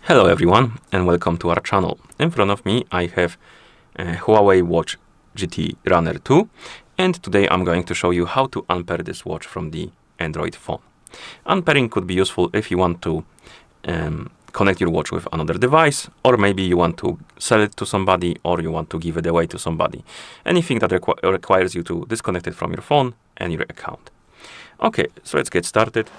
Hello everyone and welcome to our channel. In front of me I have a Huawei Watch GT Runner 2 and today I'm going to show you how to unpair this watch from the Android phone. Unpairing could be useful if you want to connect your watch with another device, or maybe you want to sell it to somebody, or you want to give it away to somebody. Anything that requires you to disconnect it from your phone and your account. Okay, so let's get started.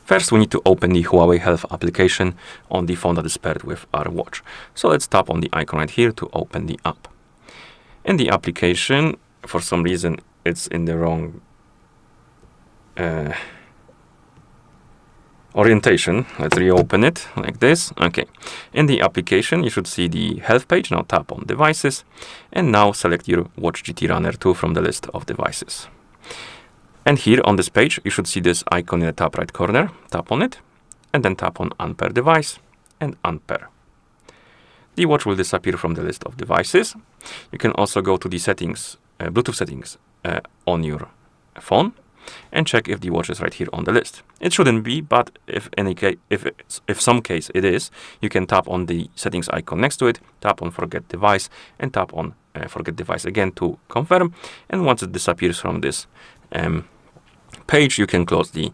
First, we need to open the Huawei Health application on the phone that is paired with our watch. So let's tap on the icon right here to open the app. In the application, for some reason, it's in the wrong orientation. Let's reopen it like this. Okay. In the application, you should see the health page. Now tap on devices and now select your Watch GT Runner 2 from the list of devices. And here on this page, you should see this icon in the top right corner. Tap on it and then tap on Unpair Device and Unpair. The watch will disappear from the list of devices. You can also go to the settings, Bluetooth settings on your phone and check if the watch is right here on the list. It shouldn't be, but if some case it is, you can tap on the settings icon next to it, tap on Forget Device and tap on Forget Device again to confirm. And once it disappears from this page, you can close the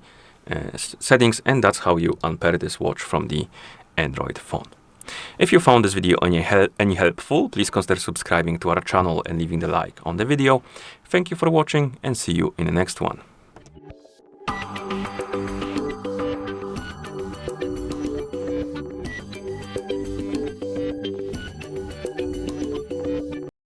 settings, and that's how you unpair this watch from the Android phone. If you found this video any helpful, please consider subscribing to our channel and leaving the like on the video. Thank you for watching and see you in the next one.